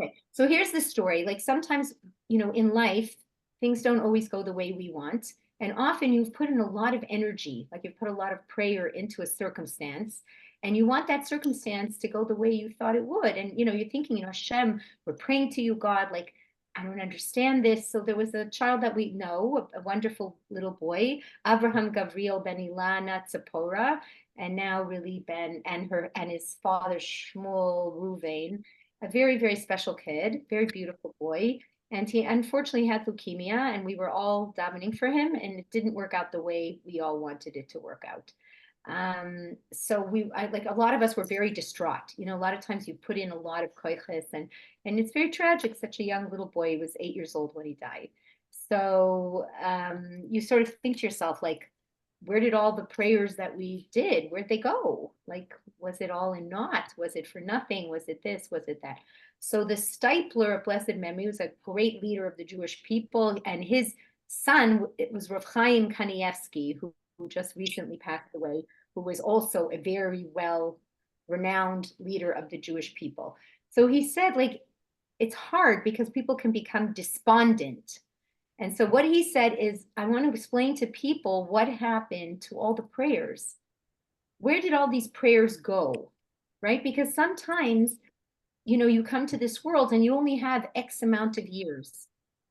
Okay, so here's the story. Like sometimes, in life, things don't always go the way we want. And often you've put in a lot of energy, like you've put a lot of prayer into a circumstance, and you want that circumstance to go the way you thought it would. And you're thinking, Hashem, we're praying to you, God, like I don't understand this. So there was a child that we know, a wonderful little boy, Avraham Gavriel Ben Ilana Tzipora, and now really Ben and his father Shmuel Ruvain, a very, very special kid, very beautiful boy. And he unfortunately had leukemia, and we were all davening for him, and it didn't work out the way we all wanted it to work out. So like a lot of us were very distraught. A lot of times you put in a lot of koiches, and it's very tragic. Such a young little boy. He was 8 years old when he died. So you sort of think to yourself, like, where did all the prayers that we did, where'd they go? Like, was it all in naught? Was it for nothing? Was it this? Was it that? So the Stipler of blessed memory was a great leader of the Jewish people, and his son, it was Rav Chaim Kanievsky, who just recently passed away, who was also a very well renowned leader of the Jewish people. So he said, like, it's hard because people can become despondent. And so what he said is, I want to explain to people what happened to all the prayers. Where did all these prayers go? Right? Because sometimes, you come to this world and you only have X amount of years.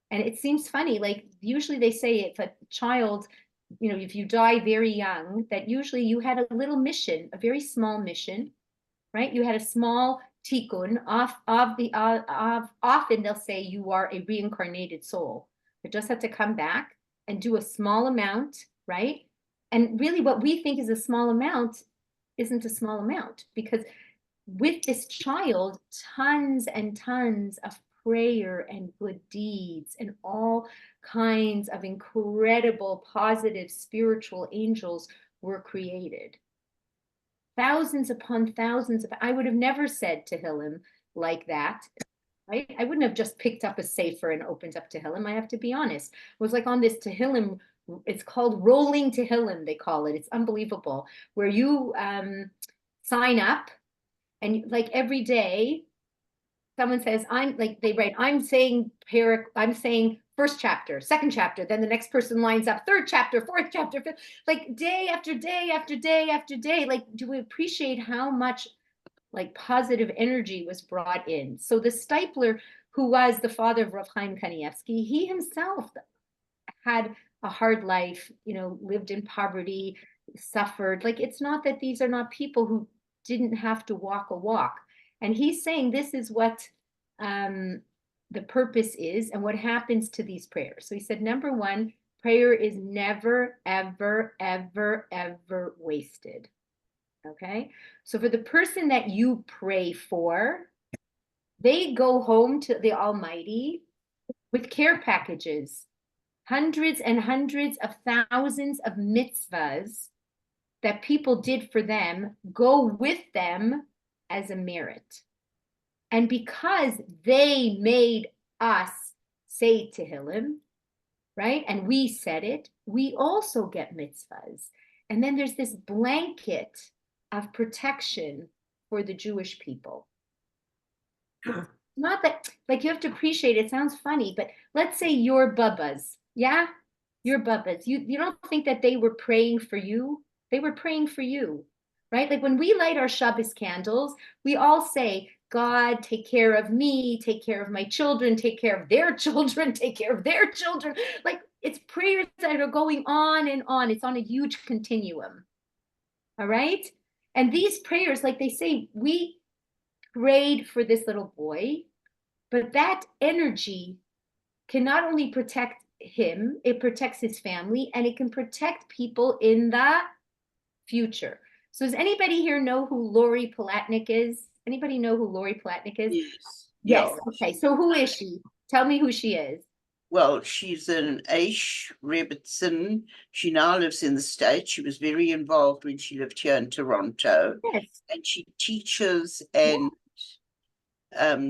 And it seems funny, like usually they say if a child, if you die very young, that usually you had a little mission, a very small mission, right? You had a small tikkun often they'll say you are a reincarnated soul. You just have to come back and do a small amount, right? And really what we think is a small amount isn't a small amount, because with this child, tons and tons of prayer and good deeds and all kinds of incredible positive spiritual angels were created. Thousands upon thousands of, I would have never said Tehillim like that, right? I wouldn't have just picked up a sefer and opened up Tehillim. I have to be honest. It was like on this Tehillim, it's called rolling Tehillim, they call it. It's unbelievable, where you sign up, and like every day someone says, they write, I'm saying first chapter, second chapter, then the next person lines up, third chapter, fourth chapter, fifth, like day after day after day after day. Like, do we appreciate how much like positive energy was brought in? So the Stipler, who was the father of Rav Chaim Kanievsky, he himself had a hard life, lived in poverty, suffered. Like, it's not that these are not people who didn't have to walk a walk. And he's saying this is what the purpose is and what happens to these prayers. So he said, number one, prayer is never, ever, ever, ever wasted. Okay? So for the person that you pray for, they go home to the Almighty with care packages, hundreds and hundreds of thousands of mitzvahs that people did for them go with them as a merit. And because they made us say Tehillim, right? And we said it, we also get mitzvahs. And then there's this blanket of protection for the Jewish people. Not that, like, you have to appreciate it. Sounds funny, but let's say your bubbas, yeah? Your bubbas. You don't think that they were praying for you? They were praying for you, right? Like when we light our Shabbos candles, we all say, God, take care of me, take care of my children, take care of their children, take care of their children. Like, it's prayers that are going on and on. It's on a huge continuum. All right? And these prayers, like they say, we prayed for this little boy, but that energy can not only protect him, it protects his family, and it can protect people in the future. So does anybody here know who Lori Palatnik is? Anybody know who Lori Palatnik is? Yes. Yes. Okay. So who is she? Tell me who she is. Well, she's an Aish Rebbitzin. She now lives in the States. She was very involved when she lived here in Toronto. Yes. And she teaches, and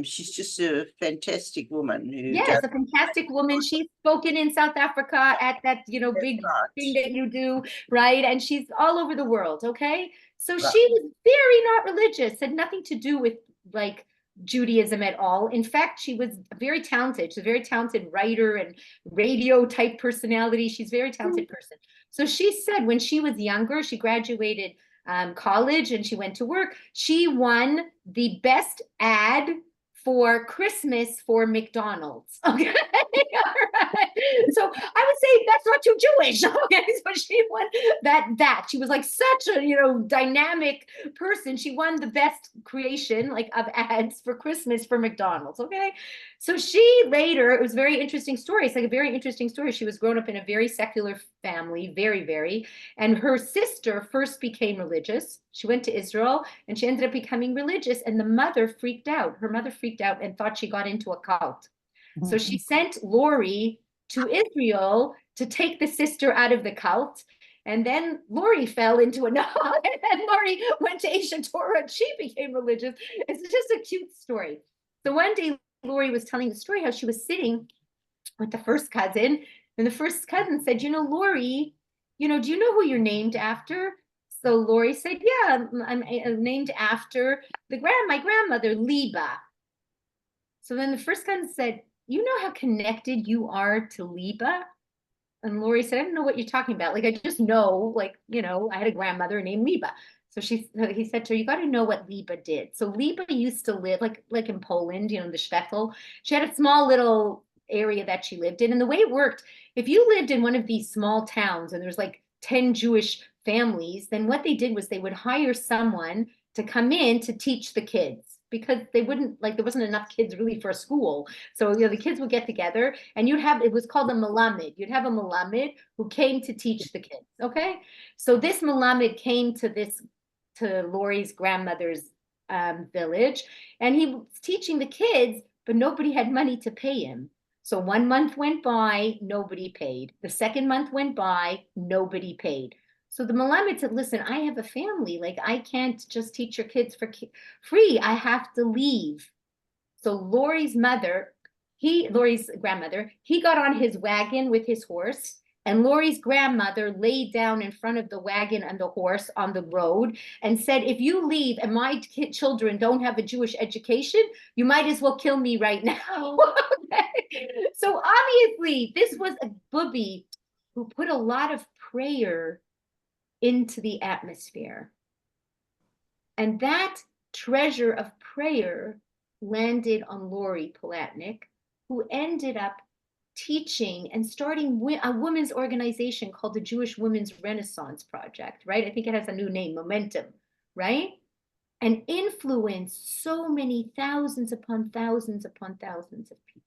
she's just a fantastic woman who Yes, a fantastic woman. She's spoken in South Africa at that, big thing that you do, right? And she's all over the world, okay? So she was very not religious, had nothing to do with like Judaism at all. In fact, she was very talented. She's a very talented writer and radio type personality. She's a very talented person. So she said when she was younger, she graduated college and she went to work. She won the best ad for Christmas for McDonald's. Okay. All right. So I would say that's not too Jewish. Okay. So she won that. She was like such a, dynamic person. She won the best creation like of ads for Christmas for McDonald's. Okay. So she later, it was a very interesting story. It's like a very interesting story. She was grown up in a very secular family, very, very. And her sister first became religious. She went to Israel and she ended up becoming religious. And the mother freaked out. Her mother freaked out and thought she got into a cult. So she sent Lori to Israel to take the sister out of the cult. And then Lori fell into a knot, and then Lori went to Asia Torah and she became religious. It's just a cute story. So one day Lori was telling the story how she was sitting with the first cousin, and the first cousin said, Lori, do you know who you're named after? So Lori said, yeah, I'm named after my grandmother, Liba. So then the first cousin said, you know how connected you are to Liba? And Lori said, I don't know what you're talking about. Like, I just know, I had a grandmother named Liba. So he said to her, you got to know what Liba did. So Liba used to live like in Poland, the shtetl. She had a small little area that she lived in. And the way it worked, if you lived in one of these small towns and there's like 10 Jewish families, then what they did was they would hire someone to come in to teach the kids, because they wouldn't, there wasn't enough kids really for a school. So, the kids would get together and it was called a Melamed. You'd have a Melamed who came to teach the kids. Okay. So this Melamed came to Lori's grandmother's village, and he was teaching the kids, but nobody had money to pay him. So 1 month went by, nobody paid. The second month went by, nobody paid. So the Melamed said, listen, I have a family. I can't just teach your kids for free. I have to leave. So Lori's grandmother, he got on his wagon with his horse, and Lori's grandmother laid down in front of the wagon and the horse on the road and said, if you leave and my children don't have a Jewish education, you might as well kill me right now. Okay. So obviously this was a booby who put a lot of prayer into the atmosphere. And that treasure of prayer landed on Lori Palatnik, who ended up teaching and starting a women's organization called the Jewish Women's Renaissance Project, right? I think it has a new name, Momentum, right? And influenced so many thousands upon thousands upon thousands of people.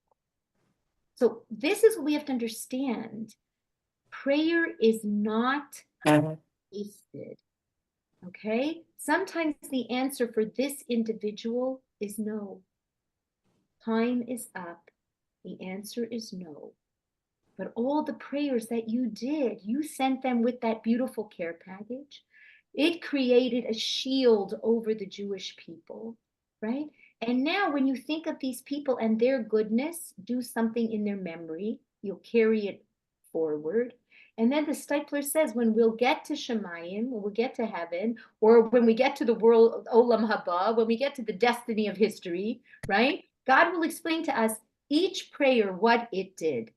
So this is what we have to understand. Prayer is not wasted. Okay? Sometimes the answer for this individual is no. Time is up. The answer is no. But all the prayers that you did, you sent them with that beautiful care package. It created a shield over the Jewish people, right? And now when you think of these people and their goodness, do something in their memory. You'll carry it forward. And then the Stipler says, when we'll get to Shemayim, when we'll get to heaven, or when we get to the world, Olam Haba, when we get to the destiny of history, right? God will explain to us each prayer what it did.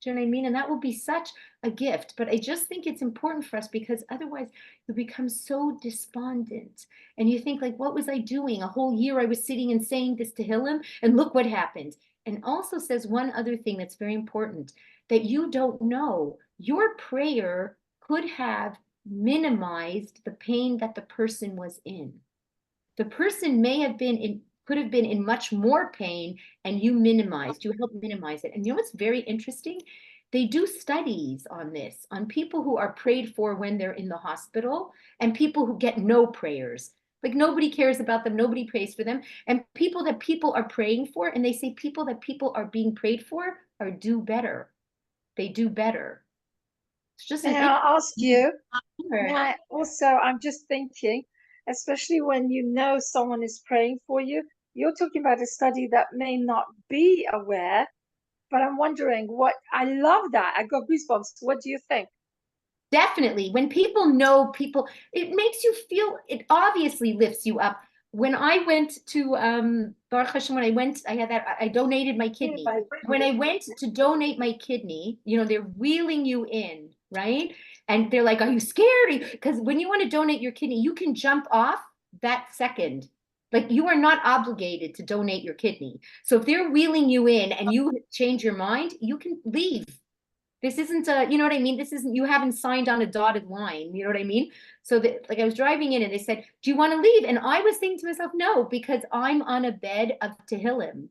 Do you know what I mean? And that will be such a gift. But I just think it's important for us, because otherwise you become so despondent. And you think, what was I doing? A whole year I was sitting and saying this to Tehillim, and look what happened. And also says one other thing that's very important, that you don't know. Your prayer could have minimized the pain that the person was in. The person could have been in much more pain, and you helped minimize it. And you know what's very interesting? They do studies on this, on people who are prayed for when they're in the hospital, and people who get no prayers. Nobody cares about them, nobody prays for them. And people that people are praying for, and they say people that people are being prayed for do better. They do better. It's just May I ask you? I'm just thinking, especially when you know someone is praying for you, you're talking about a study that may not be aware, but I'm wondering I love that. I got goosebumps. What do you think? Definitely. When people know people, it makes you feel, it obviously lifts you up. when I went to Baruch Hashem, when I went, I donated my kidney. When I went to donate my kidney, you know, they're wheeling you in, right? And they're like, "Are you scared?" Because when you want to donate your kidney, you can jump off that second. Like you are not obligated to donate your kidney. So if they're wheeling you in and you change your mind, you can leave. This isn't you know what I mean? This isn't, you haven't signed on a dotted line. You know what I mean? So like I was driving in and they said, "Do you want to leave?" And I was thinking to myself, no, because I'm on a bed of Tehillim.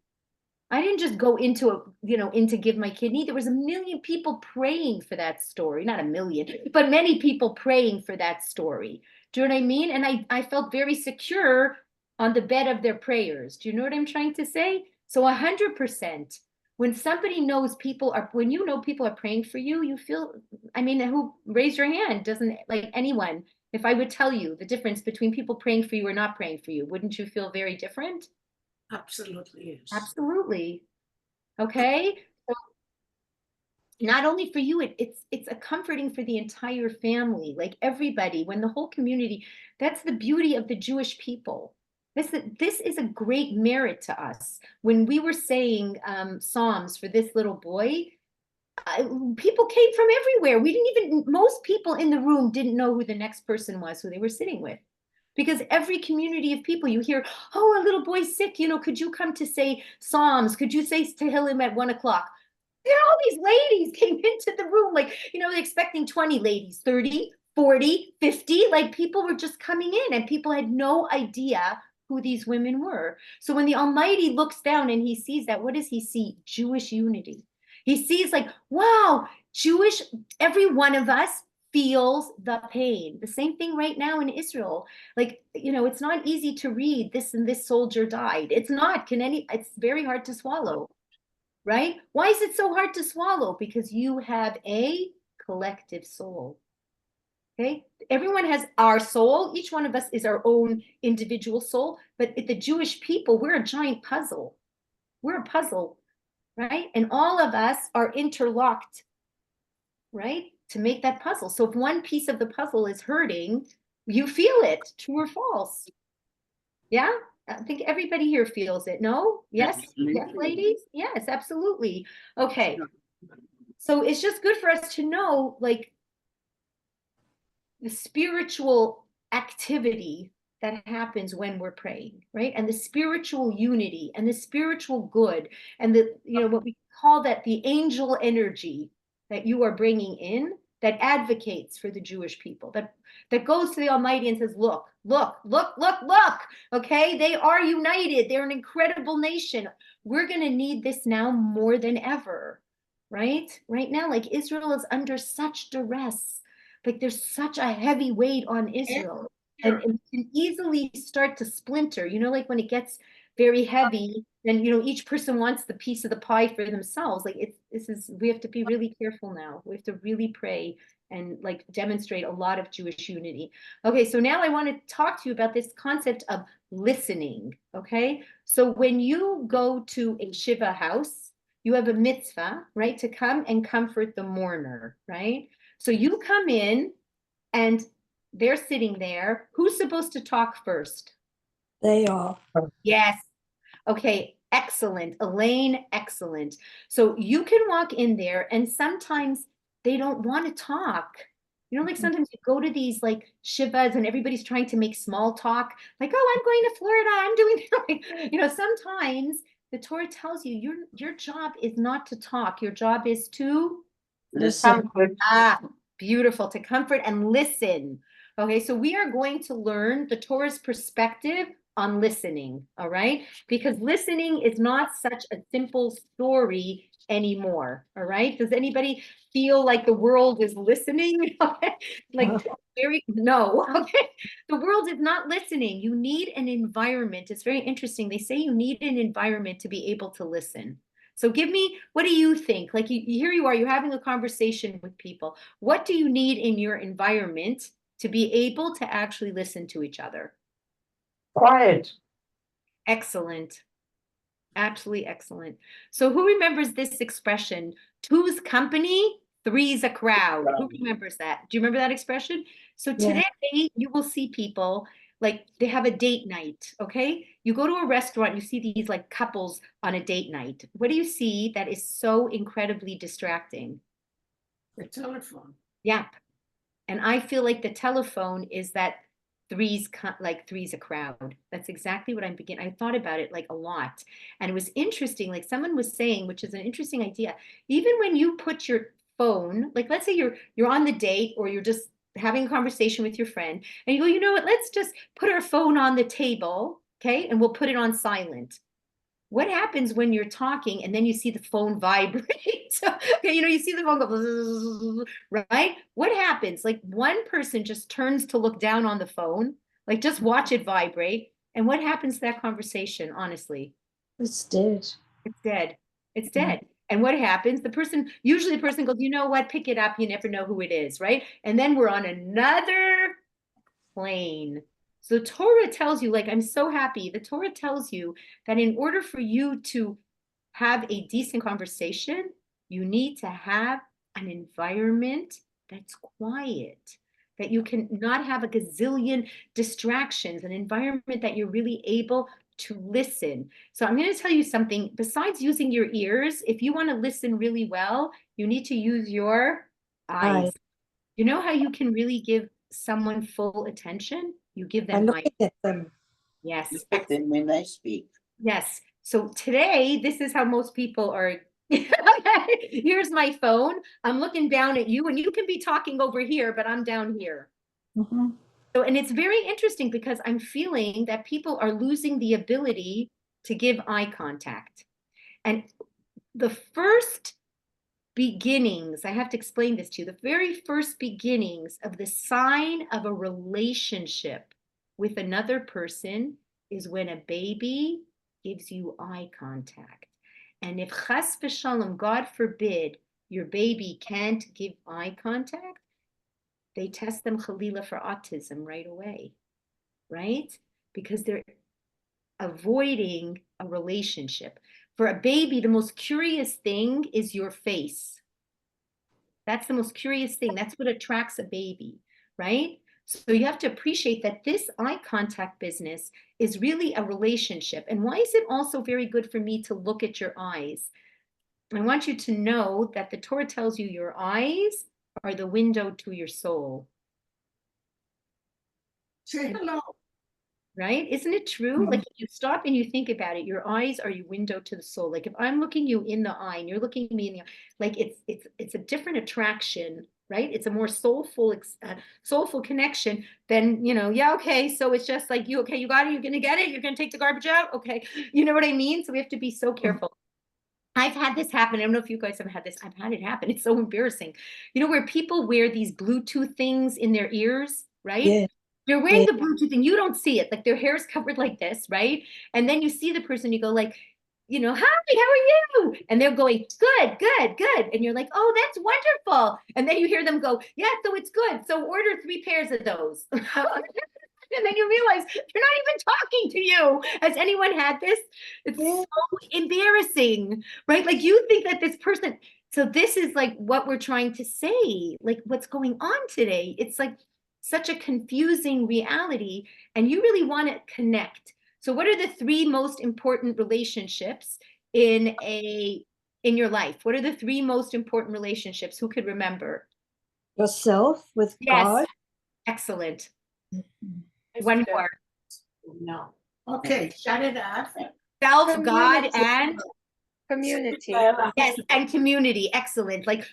I didn't just go into in to give my kidney. There was a million people praying for that story. Not a million, but many people praying for that story. Do you know what I mean? And I felt very secure on the bed of their prayers. Do you know what I'm trying to say? So 100%. When somebody knows when you know people are praying for you, you feel, I mean, who raise your hand? Doesn't, like, anyone. If I would tell you the difference between people praying for you or not praying for you, wouldn't you feel very different? Absolutely, yes. Absolutely. Okay. So not only for you, it's a comforting for the entire family, like everybody, when the whole community, that's the beauty of the Jewish people. This is a great merit to us. When we were saying Psalms for this little boy, people came from everywhere. Most people in the room didn't know who the next person was who they were sitting with. Because every community of people, you hear, "Oh, a little boy's sick, could you come to say Psalms? Could you say Tehillim at 1 o'clock?" All these ladies came into the room, like, expecting 20 ladies, 30, 40, 50, like people were just coming in and people had no idea who these women were. So when the Almighty looks down and he sees that, what does he see? Jewish unity. He sees like, wow, every one of us feels the pain. The same thing right now in Israel. Like, it's not easy to read this and this soldier died. It's not, it's very hard to swallow. Right? Why is it so hard to swallow? Because you have a collective soul. Okay? Everyone has our soul. Each one of us is our own individual soul. But the Jewish people, we're a giant puzzle. We're a puzzle, right? And all of us are interlocked, right? To make that puzzle. So if one piece of the puzzle is hurting, you feel it, true or false. Yeah? I think everybody here feels it. No? Yes? Yes, ladies? Yes, absolutely. Okay. So it's just good for us to know, like, the spiritual activity that happens when we're praying, right? And the spiritual unity and the spiritual good and what we call that, the angel energy that you are bringing in, that advocates for the Jewish people, that goes to the Almighty and says, look, look, look, look, look, okay? They are united. They're an incredible nation. We're going to need this now more than ever, right? Right now, like, Israel is under such duress. Like, there's such a heavy weight on Israel. And it can easily start to splinter, like when it gets very heavy, then each person wants the piece of the pie for themselves. Like, we have to be really careful now. We have to really pray and like demonstrate a lot of Jewish unity. Okay, so now I want to talk to you about this concept of listening. Okay, so when you go to a Shiva house, you have a mitzvah, right, to come and comfort the mourner, right? So you come in and they're sitting there. Who's supposed to talk first? They are. Yes. Okay, excellent. Elaine, excellent. So you can walk in there and sometimes they don't want to talk. Like sometimes you go to these like Shivas and everybody's trying to make small talk, like, "Oh, I'm going to Florida. I'm doing," sometimes the Torah tells you your job is not to talk. Your job is to Listen. Beautiful, to comfort and listen. Okay, so we are going to learn the Torah's perspective on listening, all right? Because listening is not such a simple story anymore, all right? Does anybody feel like the world is listening? Like, no, okay? The world is not listening. You need an environment. It's very interesting. They say you need an environment to be able to listen. So what do you think? Like, here you are, you're having a conversation with people. What do you need in your environment to be able to actually listen to each other? Quiet. Excellent. Absolutely excellent. So who remembers this expression? Two's company, three's a crowd. Who remembers that? Do you remember that expression? So today you will see people like they have a date night, okay? You go to a restaurant, you see these like couples on a date night. What do you see that is so incredibly distracting? The telephone. Yep. And I feel like the telephone is that three's a crowd. That's exactly what I thought about it like a lot. And it was interesting, like someone was saying, which is an interesting idea. Even when you put your phone, like let's say you're on the date or you're just having a conversation with your friend and you go, you know what, let's just put our phone on the table, okay? And we'll put it on silent. What happens when you're talking and then you see the phone vibrate? So, okay, you see the phone go, right? What happens? Like one person just turns to look down on the phone, like just watch it vibrate. And what happens to that conversation, honestly? It's dead. It's dead. It's dead. And what happens? Usually the person goes, you know what, pick it up. You never know who it is, right? And then we're on another plane. So the Torah tells you, like, I'm so happy. The Torah tells you that in order for you to have a decent conversation, you need to have an environment that's quiet, that you can not have a gazillion distractions, an environment that you're really able to listen. So I'm going to tell you something. Besides using your ears, if you want to listen really well, you need to use your eyes. You know how you can really give someone full attention? You give By them looking at them. Yes. Look at them when they speak. Yes. So today, this is how most people are. Here's my phone. I'm looking down at you, and you can be talking over here, but I'm down here. Mhm. So, and it's very interesting because I'm feeling that people are losing the ability to give eye contact. And the first beginnings, I have to explain this to you, the very first beginnings of the sign of a relationship with another person is when a baby gives you eye contact. And if chas v'shalom, God forbid, your baby can't give eye contact, they test them chalila for autism right away, right? Because they're avoiding a relationship. For a baby, the most curious thing is your face. That's the most curious thing. That's what attracts a baby, right? So you have to appreciate that this eye contact business is really a relationship. And why is it also very good for me to look at your eyes? I want you to know that the Torah tells you your eyes are the window to your soul. Say hello. Right? Isn't it true? Mm-hmm. Like if you stop and you think about it, your eyes are your window to the soul. Like if I'm looking you in the eye and you're looking at me in the eye, like it's a different attraction, right? It's a more soulful connection than, yeah, okay. So it's just like okay, you got it, you're gonna get it, you're gonna take the garbage out. Okay. You know what I mean? So we have to be so careful. I've had this happen. I don't know if you guys have had this. I've had it happen. It's so embarrassing. Where people wear these Bluetooth things in their ears, right? Yeah. They're wearing the Bluetooth and you don't see it. Like their hair is covered like this, right? And then you see the person, you go like, hi, how are you? And they're going, good, good, good. And you're like, oh, that's wonderful. And then you hear them go, yeah, so it's good. So order 3 pairs of those. And then you realize they're not even talking to you. Has anyone had this? It's so embarrassing, right? Like you think that this person, so this is like what we're trying to say, like what's going on today. It's like such a confusing reality and you really want to connect. So what are the 3 most important relationships in your life? What are the 3 most important relationships? Who could remember? Yourself with God. Excellent. Mhm. One more. No. Okay, shut it off. Self, God, and community. yes, and community. Excellent. Like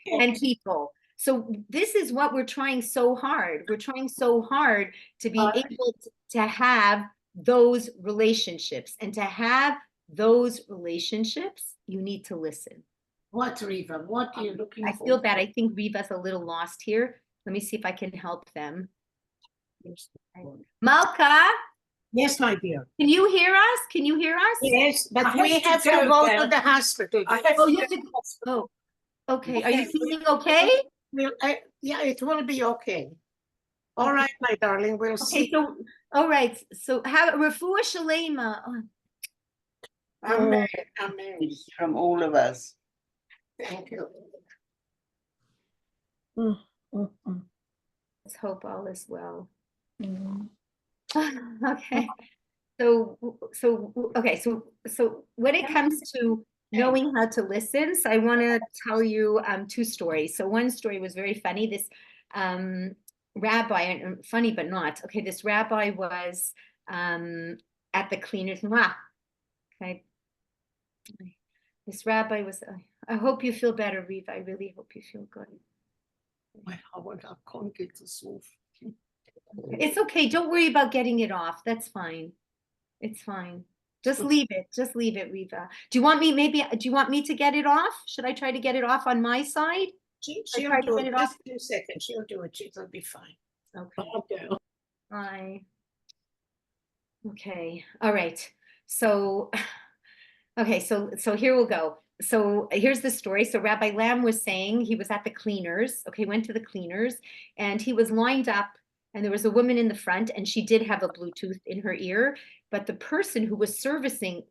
and people. So this is what we're trying so hard. We're trying so hard to be able to have those relationships. And to have those relationships, you need to listen. What, Riva? What are you looking for? I feel bad. I think Riva's a little lost here. Let me see if I can help them. Malka, Yes, my dear. can you hear us? Can you hear us? Yes, but we have to go to the hospital. Oh, okay. Are you feeling okay? Yeah, it will be okay. All right, my darling, we'll see. So, all right. So, have refuah shalema. Amen. From all of us. Thank you. Let's hope all is well. Okay. So when it comes to knowing how to listen, so I want to tell you two stories. So one story was very funny. This rabbi, and funny but not. Okay, this rabbi was at the cleaners. Okay, this rabbi was. I hope you feel better, Reva. I really hope you feel good. It's okay. Don't worry about getting it off. That's fine. It's fine. Just leave it. Just leave it, Reva. Do you want me, do you want me to get it off? Should I try to get it off on my side? She'll do it. Just 2 seconds. She'll do it. She'll be fine. Okay. Bye. Okay. All right. So, okay. So here we'll go. So here's the story. So Rabbi Lamb was saying he was at the cleaners. Okay. Went to the cleaners and he was lined up and there was a woman in the front and she did have a Bluetooth in her ear, but the person who was servicing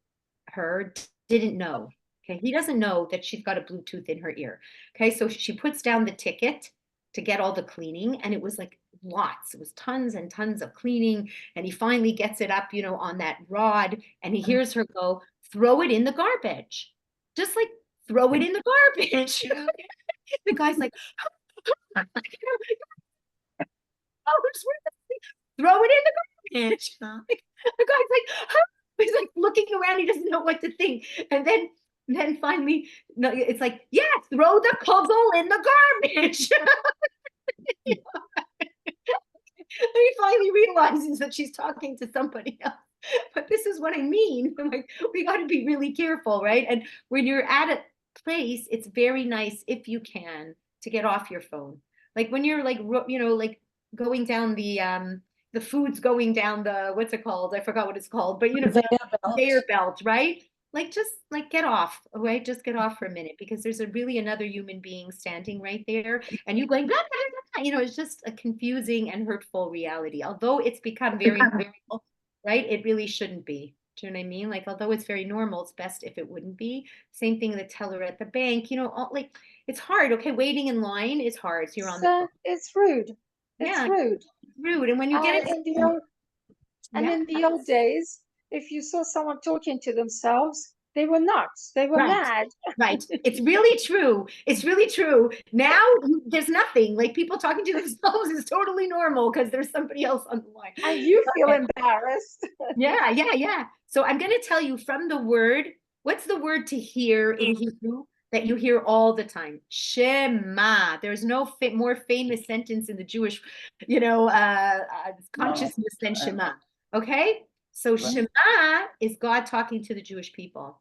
her didn't know. Okay. He doesn't know that she's got a Bluetooth in her ear. Okay. So she puts down the ticket to get all the cleaning and it was like lots. It was tons and tons of cleaning. And he finally gets it up, on that rod and he hears her go, throw it in the garbage. Just like throw it in the garbage. The guy's like, throw it in the garbage. The guy's like, he's like looking around. He doesn't know what to think. And then finally, no, it's like, yeah, throw the kugel in the garbage. He finally realizes that she's talking to somebody else. But this is what I mean. Like, we got to be really careful, right? And when you're at a place, it's very nice if you can to get off your phone. Like when you're like, like going down the food's going down the, what's it called? I forgot what it's called, but the conveyor belt, right? Like just like get off, right? Just get off for a minute because there's really another human being standing right there and you going, blah, blah, blah, it's just a confusing and hurtful reality. Although it's become very normal, right? It really shouldn't be. Do you know what I mean? Like, although it's very normal, it's best if it wouldn't be. Same thing, the teller at the bank, like it's hard. Okay, waiting in line is hard. So you're on the phone. It's rude. It's rude. It's rude. And when you get it in the old days, if you saw someone talking to themselves, they were nuts. They were mad. Right. It's really true. It's really true. Now there's nothing. Like people talking to themselves is totally normal because there's somebody else on the line. And you feel embarrassed. Yeah. So I'm going to tell you from the word, what's the word to hear in Hebrew that you hear all the time? Shema. There's no more famous sentence in the Jewish, consciousness than Shema. Okay? So Shema is God talking to the Jewish people.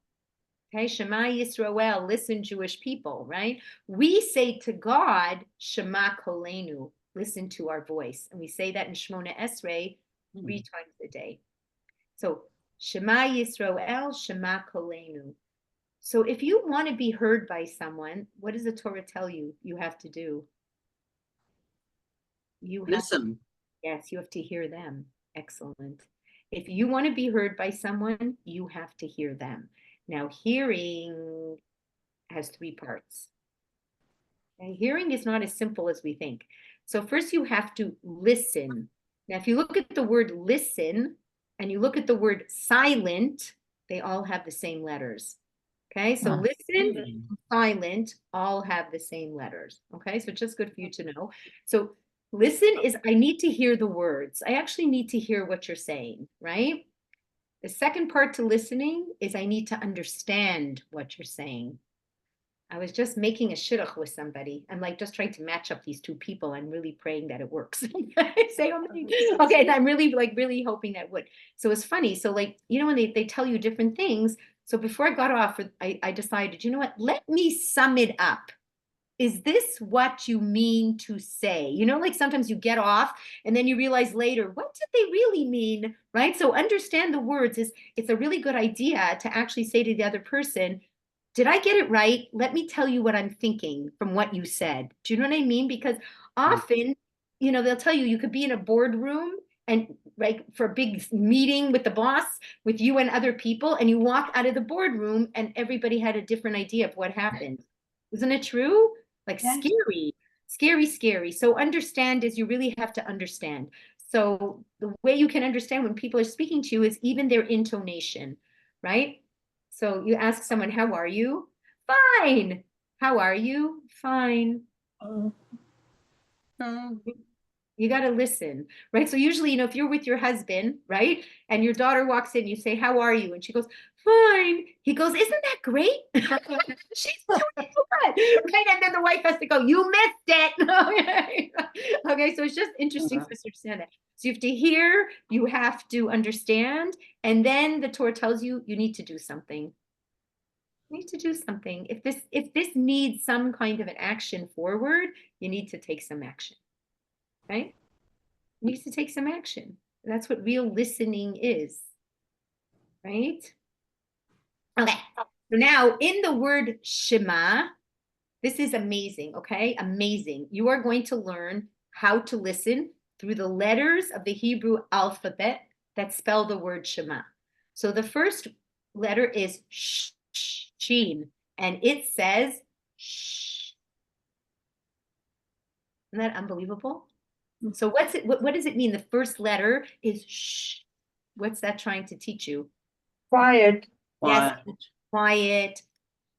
Okay, Shema Yisrael, listen, Jewish people, right? We say to God, Shema Kolenu, listen to our voice. And we say that in Shmona Esrei 3 times a day. So Shema Yisrael, Shema Kolenu. So if you want to be heard by someone, what does the Torah tell you you have to do? You listen. Yes, you have to hear them. Excellent. If you want to be heard by someone, you have to hear them. Now, hearing has 3 parts. Okay? Hearing is not as simple as we think. So first you have to listen. Now, if you look at the word listen and you look at the word silent, they all have the same letters. Okay, so listen and silent all have the same letters. Okay, so just good for you to know. So listen is I need to hear the words. I actually need to hear what you're saying, right? The second part to listening is I need to understand what you're saying. I was just making a shidduch with somebody. I'm like just trying to match up these 2 people. I'm really praying that it works. Okay, and I'm really hoping that would. So it's funny. So like, when they tell you different things. So before I got off, I decided, you know what, let me sum it up. Is this what you mean to say? Like sometimes you get off and then you realize later, what did they really mean, right? So understand the words it's a really good idea to actually say to the other person, did I get it right? Let me tell you what I'm thinking from what you said. Do you know what I mean? Because often, they'll tell you could be in a boardroom and for a big meeting with the boss, with you and other people, and you walk out of the boardroom and everybody had a different idea of what happened. Isn't it true? Like scary. So understand is you really have to understand. So the way you can understand when people are speaking to you is even their intonation, right? So you ask someone, how are you? Fine. How are you? Fine. You got to listen, right? So usually, you know, if you're with your husband, right, and your daughter walks in, you say, how are you? And she goes, fine. He goes, isn't that great? She's doing good, right? And then the wife has to go, you missed it. Okay, so it's just interesting for us to understand that. So you have to hear, you have to understand, and then the Torah tells you, you need to do something. You need to do something. If this needs some kind of an action forward, you need to take some action. Right? Needs to take some action. That's what real listening is. Right? Okay. So now in the word Shema, this is amazing. Okay. Amazing. You are going to learn how to listen through the letters of the Hebrew alphabet that spell the word Shema. So the first letter is Shin, and it says shh. Isn't that unbelievable? So what does it mean? The first letter is shh. What's that trying to teach you? Quiet. Yes, quiet,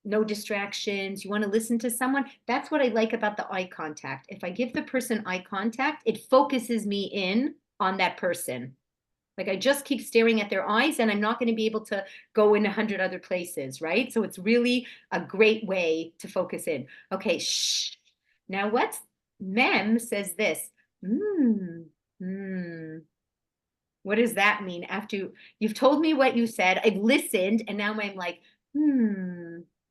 no distractions. You want to listen to someone? That's what I like about the eye contact. If I give the person eye contact, it focuses me in on that person. Like I just keep staring at their eyes and I'm not going to be able to go in 100 other places, right? So it's really a great way to focus in. Okay, shh. Now what's Mem says this. What does that mean? After you've told me what you said, I've listened, and now I'm like,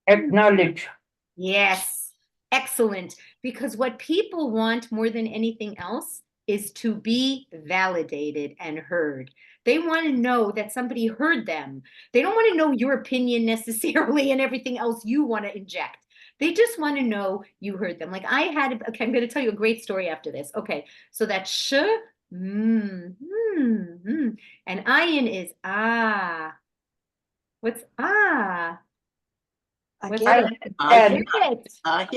Acknowledge. Yes, excellent. Because what people want more than anything else is to be validated and heard. They want to know that somebody heard them. They don't want to know your opinion necessarily and everything else you want to inject. They just want to know you heard them. Like I had, okay, I'm going to tell you a great story after this. Okay, so that sh, and ayin is ah. What's ah? What's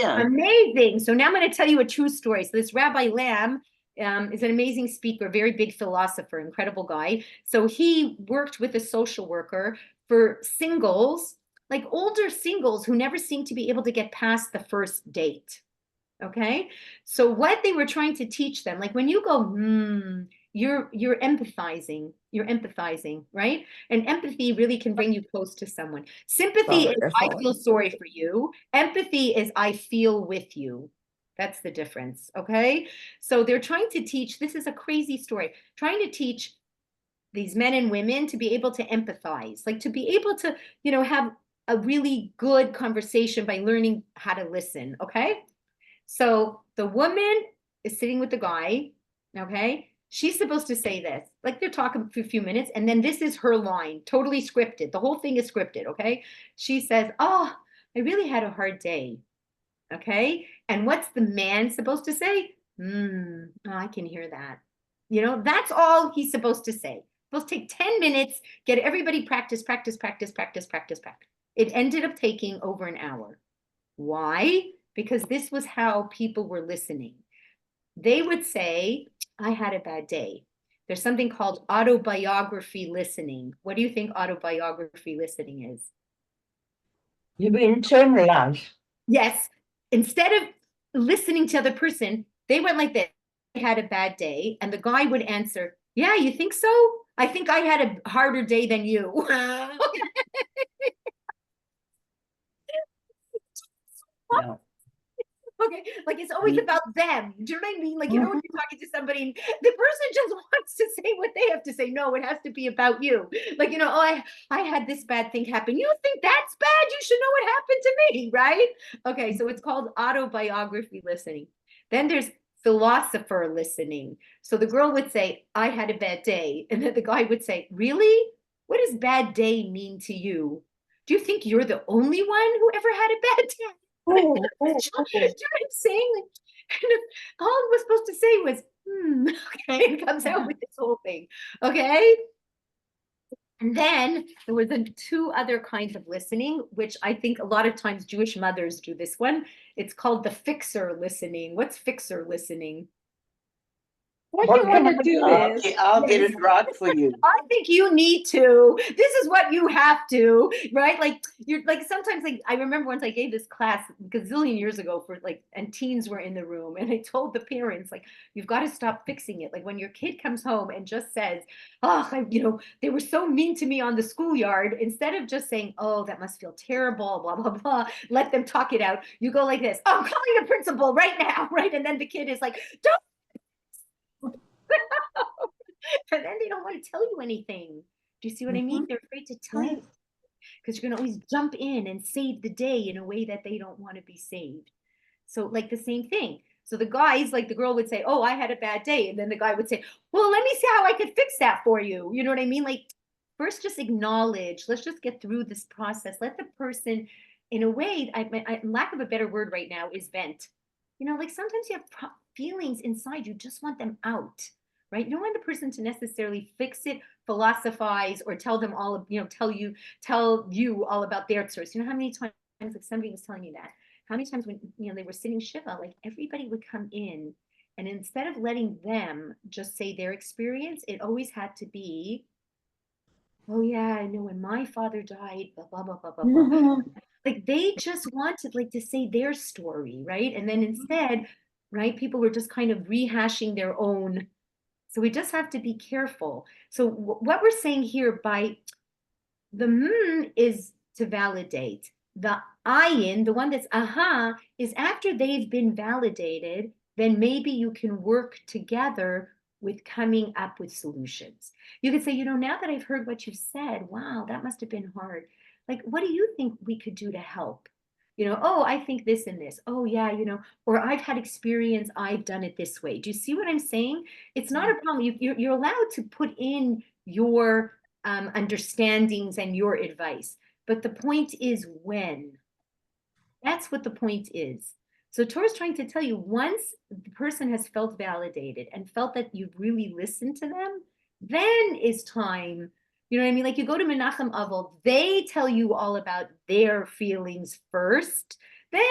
amazing. So now I'm going to tell you a true story. So this Rabbi Lamb is an amazing speaker, very big philosopher, incredible guy. So he worked with a social worker for singles, like older singles who never seemed to be able to get past the first date. Okay. So what they were trying to teach them, like when you go, you're empathizing, right? And empathy really can bring you close to someone. Sympathy is I feel sorry for you. Empathy is I feel with you. That's the difference. Okay. So they're trying to teach, this is a crazy story, trying to teach these men and women to be able to empathize, like to be able to, you know, have a really good conversation by learning how to listen. Okay. So the woman is sitting with the guy, okay? She's supposed to say this, like they're talking for a few minutes, and then this is her line, totally scripted. The whole thing is scripted, okay? She says, oh, I really had a hard day, okay? And what's the man supposed to say? Oh, I can hear that. You know, that's all he's supposed to say. Supposed to take 10 minutes, get everybody practice. It ended up taking over an hour. Why? Because this was how people were listening. They would say, I had a bad day. There's something called autobiography listening. What do you think autobiography listening is? You internalize. Yes. Instead of listening to the other person, they went like this. I had a bad day. And the guy would answer, yeah, you think so? I think I had a harder day than you. No. Okay, like it's always about them. Do you know what I mean? Like, you know, when you're talking to somebody, the person just wants to say what they have to say. No, it has to be about you. Like, you know, oh, I had this bad thing happen. You think that's bad? You should know what happened to me, right? Okay, so it's called autobiography listening. Then there's philosopher listening. So the girl would say, I had a bad day. And then the guy would say, really? What does bad day mean to you? Do you think you're the only one who ever had a bad day? Do you know what I'm saying? Like, kind of, all I was supposed to say was, okay, it comes out with this whole thing, okay? And then there was two other kinds of listening, which I think a lot of times Jewish mothers do this one. It's called the fixer listening. What's fixer listening? What What you can want to I do do? is, Okay, I'll get Yes. it right for you. I think you need to. This is what you have to, right? Like you're like sometimes like I remember once I gave this class a gazillion years ago for like and teens were in the room and I told the parents like you've got to stop fixing it. Like when your kid comes home and just says, "Oh, they were so mean to me on the schoolyard," instead of just saying, "Oh, that must feel terrible," blah blah blah, let them talk it out. You go like this, "Oh, I'm calling the principal right now," right? And then the kid is like, "Don't." And then they don't want to tell you anything. Do you see what I mean? They're afraid to tell you because you're going to always jump in and save the day in a way that they don't want to be saved. So, like the same thing. So, the guys, like the girl would say, "Oh, I had a bad day." And then the guy would say, "Well, let me see how I could fix that for you." You know what I mean? Like, first, just acknowledge, let's just get through this process. Let the person, in a way, lack of a better word right now is vent. Like sometimes you have feelings inside, you just want them out, right? You don't want the person to necessarily fix it, philosophize, or tell them all of, tell you all about their source. How many times, like somebody was telling me that, how many times when, they were sitting Shiva, like everybody would come in and instead of letting them just say their experience, it always had to be, "Oh yeah, I know when my father died, blah, blah, blah, blah, blah, blah." Like they just wanted like to say their story, right? And then instead, right, people were just kind of rehashing their own. So we just have to be careful. So what we're saying here by the is to validate. The ayin, the one that's aha, is after they've been validated, then maybe you can work together with coming up with solutions. You could say, now that I've heard what you've said, wow, that must have been hard. Like, what do you think we could do to help? Oh, I think this and this. Oh, yeah, or I've had experience, I've done it this way. Do you see what I'm saying? It's not a problem. You're allowed to put in your understandings and your advice. But the point is when. That's what the point is. So Torah is trying to tell you once the person has felt validated and felt that you've really listened to them, then is time. You know what I mean? Like you go to Menachem Avol, they tell you all about their feelings first. Then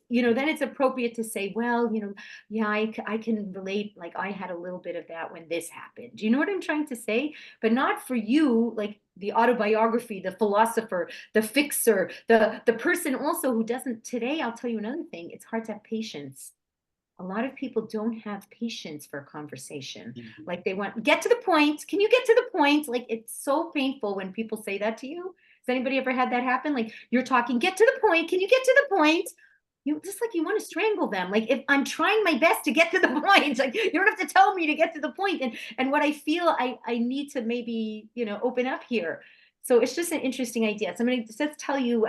it's appropriate to say, well, yeah, I can relate. Like I had a little bit of that when this happened. Do you know what I'm trying to say? But not for you, like the autobiography, the philosopher, the fixer, the person also who doesn't. Today, I'll tell you another thing. It's hard to have patience. A lot of people don't have patience for a conversation. Like they want, get to the point. Can you get to the point? Like it's so painful when people say that to you. Has anybody ever had that happen? Like you're talking, get to the point. Can you get to the point? You just like you want to strangle them. Like if I'm trying my best to get to the point, like you don't have to tell me to get to the point. And what I feel I need to maybe open up here. So it's just an interesting idea. So I'm going to just tell you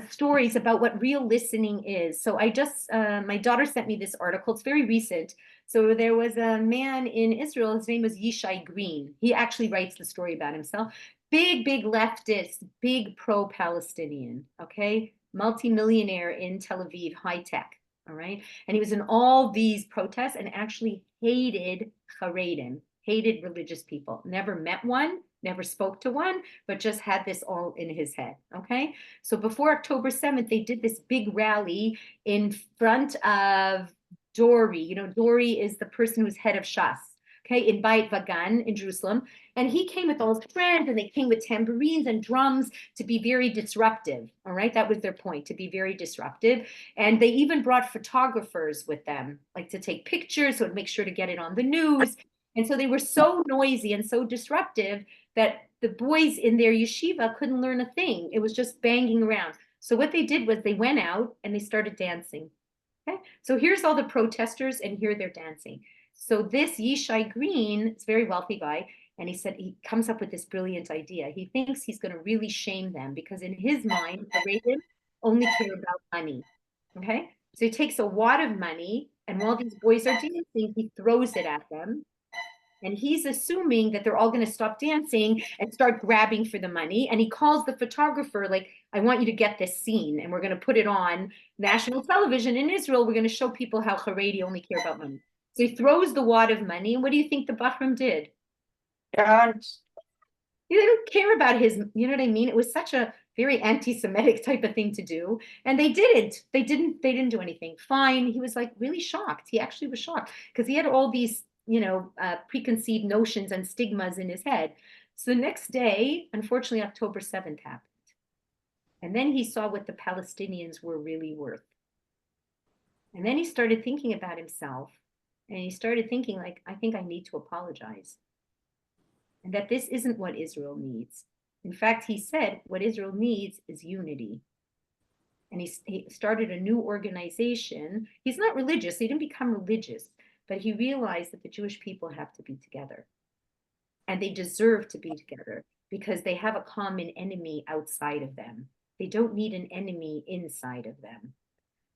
stories about what real listening is. So I just my daughter sent me this article. It's very recent. So there was a man in Israel. His name was Yishai Green. He actually writes the story about himself. Big leftist, big pro-Palestinian. Okay. Multi-millionaire in Tel Aviv, high tech, all right? And he was in all these protests and actually hated Haredim, hated religious people. Never met one, never spoke to one, but just had this all in his head, okay? So before October 7th, they did this big rally in front of Dori. Dori is the person who's head of Shas, okay, in Beit Vagan in Jerusalem. And he came with all his friends and they came with tambourines and drums to be very disruptive. All right. That was their point, to be very disruptive. And they even brought photographers with them, like to take pictures. So to make sure to get it on the news. And so they were so noisy and so disruptive that the boys in their yeshiva couldn't learn a thing. It was just banging around. So what they did was they went out and they started dancing. Okay. So here's all the protesters and here they're dancing. So this Yishai Green, it's a very wealthy guy, and he said he comes up with this brilliant idea. He thinks he's going to really shame them because in his mind, the Reagan only care about money. Okay, so he takes a wad of money, and while these boys are dancing, he throws it at them. And he's assuming that they're all going to stop dancing and start grabbing for the money. And he calls the photographer, like, I want you to get this scene, and we're going to put it on national television in Israel. We're going to show people how Haredi only care about money. So he throws the wad of money. And what do you think the Bahram did? Dance. They don't care about his, you know what I mean? It was such a very anti-Semitic type of thing to do. And they didn't. They didn't do anything. Fine. He was like really shocked. He actually was shocked because he had all these preconceived notions and stigmas in his head. So the next day, unfortunately, October 7th happened. And then he saw what the Palestinians were really worth. And then he started thinking about himself, and he started thinking, like, I think I need to apologize. And that this isn't what Israel needs. In fact, he said what Israel needs is unity. And he started a new organization. He's not religious, he didn't become religious, but he realized that the Jewish people have to be together. And they deserve to be together because they have a common enemy outside of them. They don't need an enemy inside of them.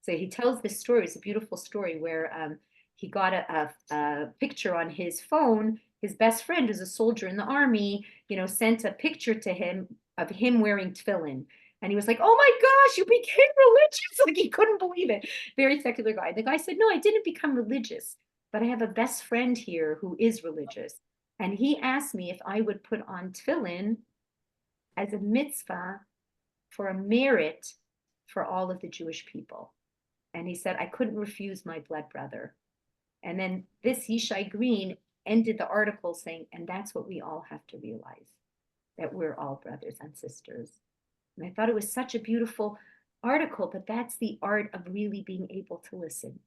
So he tells this story. It's a beautiful story where he got a picture on his phone. His best friend, who's a soldier in the army, sent a picture to him of him wearing tefillin. And he was like, oh my gosh, you became religious. Like, he couldn't believe it. Very secular guy. The guy said, no, I didn't become religious, but I have a best friend here who is religious. And he asked me if I would put on tefillin as a mitzvah for a merit for all of the Jewish people. And he said, I couldn't refuse my blood brother. And then this Yishai Green ended the article saying, and that's what we all have to realize, that we're all brothers and sisters. And I thought it was such a beautiful article, but that's the art of really being able to listen.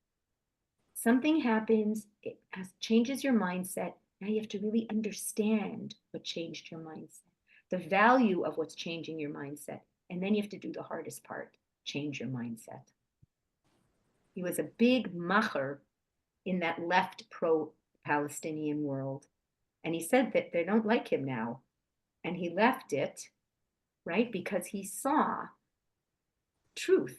Something happens, it changes your mindset. Now you have to really understand what changed your mindset, the value of what's changing your mindset. And then you have to do the hardest part, change your mindset. He was a big macher in that left pro-Palestinian world. And he said that they don't like him now. And he left it, right? Because he saw truth.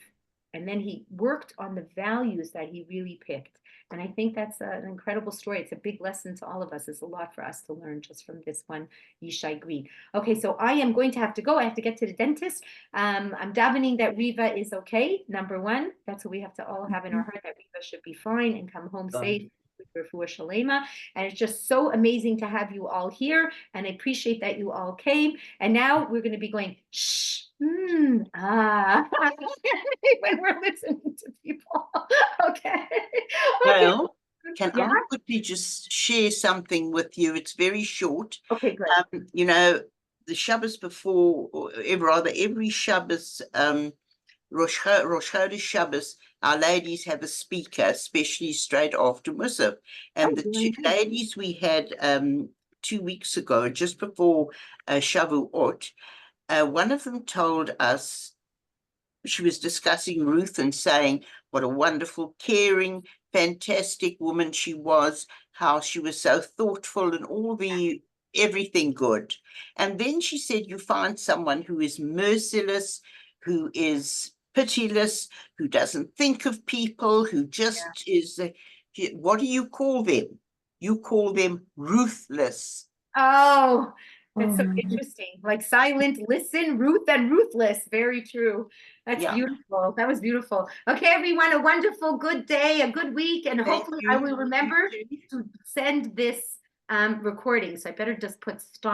And then he worked on the values that he really picked. And I think that's an incredible story. It's a big lesson to all of us. It's a lot for us to learn just from this one, Yishai Green. Okay, so I am going to have to go. I have to get to the dentist. I'm davening that Riva is okay. Number one, that's what we have to all have in our heart, that Riva should be fine and come home safe. And it's just so amazing to have you all here, and I appreciate that you all came. And now we're going to be going shh, when we're listening to people. Okay. Well, can I quickly just share something with you? It's very short. Okay, great. The Shabbos before, or rather every Shabbos, Rosh Chodesh Shabbos, our ladies have a speaker, especially straight after Musaf. And the two ladies we had 2 weeks ago, just before Shavuot, one of them told us, she was discussing Ruth and saying what a wonderful, caring, fantastic woman she was, how she was so thoughtful and everything good. And then she said, you find someone who is merciless, who is pitiless, who doesn't think of people, who just is, what do you call them? You call them ruthless. Oh, that's so interesting. Like silent, listen, Ruth, and ruthless. Very true. That's beautiful. That was beautiful. Okay, everyone, a wonderful, good day, a good week, and hopefully I will remember to send this recording. So I better just put stop.